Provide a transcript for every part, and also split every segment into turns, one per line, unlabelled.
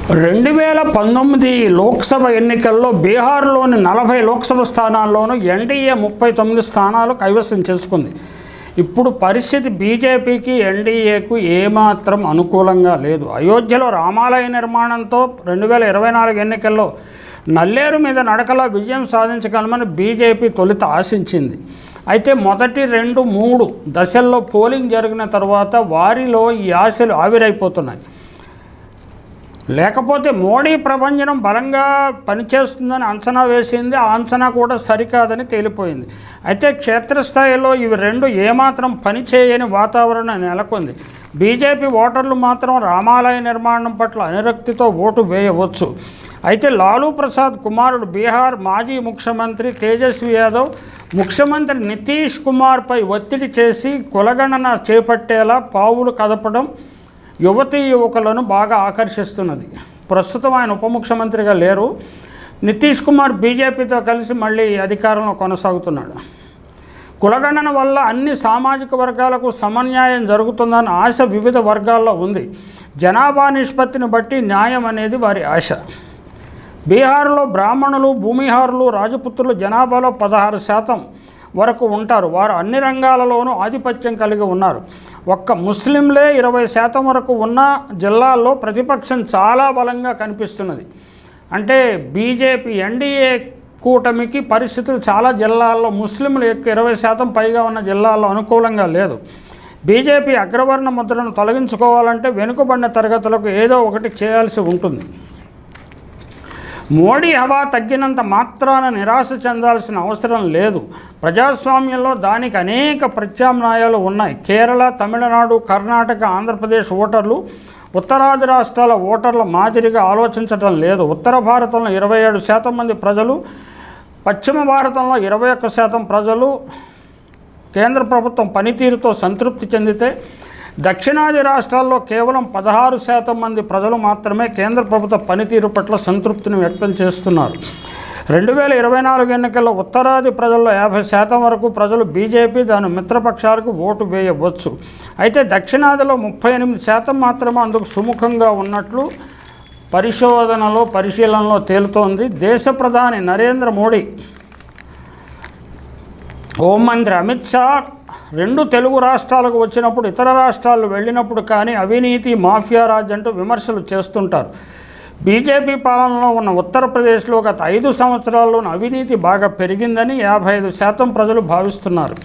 2019 లోక్సభ ఎన్నికల్లో బీహార్లోని 40 లోక్సభ స్థానాల్లోనూ ఎన్డీఏ 39 స్థానాలు కైవసం చేసుకుంది. ఇప్పుడు పరిస్థితి బీజేపీకి ఎన్డీఏకు ఏమాత్రం అనుకూలంగా లేదు. అయోధ్యలో రామాలయ నిర్మాణంతో 2024 ఎన్నికల్లో నల్లేరు మీద నడకలా విజయం సాధించగలమని బీజేపీ తొలుత ఆశించింది. అయితే మొదటి 2-3 దశల్లో పోలింగ్ జరిగిన తర్వాత వారిలో ఈ ఆశలు ఆవిరైపోతున్నాయి. లేకపోతే మోడీ ప్రభంజనం బలంగా పనిచేస్తుందని అంచనా వేసింది. ఆ అంచనా కూడా సరికాదని తేలిపోయింది. అయితే క్షేత్రస్థాయిలో ఇవి రెండు ఏమాత్రం పనిచేయని వాతావరణం నెలకొంది. బీజేపీ ఓటర్లు మాత్రం రామాలయ నిర్మాణం పట్ల అనురక్తితో ఓటు వేయవచ్చు. అయితే లాలూ ప్రసాద్ కుమారుడు బీహార్ మాజీ ముఖ్యమంత్రి తేజస్వి యాదవ్ ముఖ్యమంత్రి నితీష్ కుమార్పై ఒత్తిడి చేసి కులగణన చేపట్టేలా పావులు కదపడం యువతీ యువకులను బాగా ఆకర్షిస్తున్నది. ప్రస్తుతం ఆయన ఉప ముఖ్యమంత్రిగా లేరు. నితీష్ కుమార్ బీజేపీతో కలిసి మళ్ళీ అధికారంలో కొనసాగుతున్నాడు. కులగణన వల్ల అన్ని సామాజిక వర్గాలకు సమన్యాయం జరుగుతుందన్న ఆశ వివిధ వర్గాల్లో ఉంది. జనాభా నిష్పత్తిని బట్టి న్యాయం అనేది వారి ఆశ. బీహార్లో బ్రాహ్మణులు, భూమిహారులు, రాజపుత్రులు జనాభాలో 16% వరకు ఉంటారు. వారు అన్ని రంగాలలోనూ ఆధిపత్యం కలిగి ఉన్నారు. ఒక్క ముస్లింలే 20% వరకు ఉన్న జిల్లాల్లో ప్రతిపక్షం చాలా బలంగా కనిపిస్తున్నది. అంటే బీజేపీ ఎన్డీఏ కూటమికి పరిస్థితులు చాలా జిల్లాల్లో ముస్లింలు 20% పైగా ఉన్న జిల్లాల్లో అనుకూలంగా లేదు. బీజేపీ అగ్రవర్ణ ముద్రను తొలగించుకోవాలంటే వెనుకబడిన తరగతులకు ఏదో ఒకటి చేయాల్సి ఉంటుంది. మోడీ హవా తగ్గినంత మాత్రాన నిరాశ చెందాల్సిన అవసరం లేదు. ప్రజాస్వామ్యంలో దానికి అనేక ప్రత్యామ్నాయాలు ఉన్నాయి. కేరళ, తమిళనాడు, కర్ణాటక, ఆంధ్రప్రదేశ్ ఓటర్లు ఉత్తరాది రాష్ట్రాల ఓటర్ల మాదిరిగా ఆలోచించటం లేదు. ఉత్తర భారతంలో 27% మంది ప్రజలు, పశ్చిమ భారతంలో 21% ప్రజలు కేంద్ర ప్రభుత్వం పనితీరుతో సంతృప్తి చెందితే, దక్షిణాది రాష్ట్రాల్లో కేవలం 16% మంది ప్రజలు మాత్రమే కేంద్ర ప్రభుత్వ పనితీరు పట్ల సంతృప్తిని వ్యక్తం చేస్తున్నారు. 2024 ఎన్నికల్లో ఉత్తరాది ప్రజల్లో 50% వరకు ప్రజలు బీజేపీ, దాని మిత్రపక్షాలకు ఓటు వేయవచ్చు. అయితే దక్షిణాదిలో 38% మాత్రమే అందుకు సుముఖంగా ఉన్నట్లు పరిశీలనలో తేలుతోంది. దేశ ప్రధాని నరేంద్ర మోడీ, హోంమంత్రి అమిత్ షా 2 తెలుగు రాష్ట్రాలకు వచ్చినప్పుడు, ఇతర రాష్ట్రాలు వెళ్ళినప్పుడు కానీ అవినీతి, మాఫియా రాజ్ అంటూ విమర్శలు చేస్తుంటారు. బీజేపీ పాలనలో ఉన్న ఉత్తరప్రదేశ్లో గత 5 సంవత్సరాల్లోనూ అవినీతి బాగా పెరిగిందని 55% ప్రజలు భావిస్తున్నారు.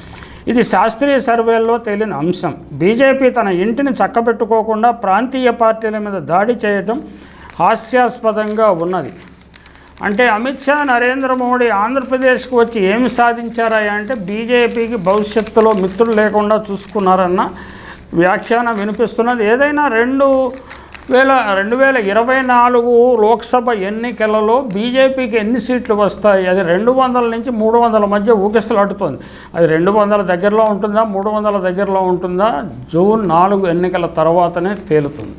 ఇది శాస్త్రీయ సర్వేల్లో తేలిన అంశం. బీజేపీ తన ఇంటిని చక్కబెట్టుకోకుండా ప్రాంతీయ పార్టీల మీద దాడి చేయడం హాస్యాస్పదంగా ఉన్నది. అంటే అమిత్ షా, నరేంద్ర మోడీ ఆంధ్రప్రదేశ్కు వచ్చి ఏమి సాధించారా అంటే బీజేపీకి భవిష్యత్తులో మిత్రులు లేకుండా చూసుకున్నారన్న వ్యాఖ్యానం వినిపిస్తున్నది. ఏదైనా 2024 లోక్సభ ఎన్నికలలో బీజేపీకి ఎన్ని సీట్లు వస్తాయి, అది 200 నుంచి 300 మధ్య ఊగిసలాడుతోంది. అది 200 దగ్గరలో ఉంటుందా, 300 దగ్గరలో ఉంటుందా, జూన్ 4 ఎన్నికల తర్వాతనే తేలుతుంది.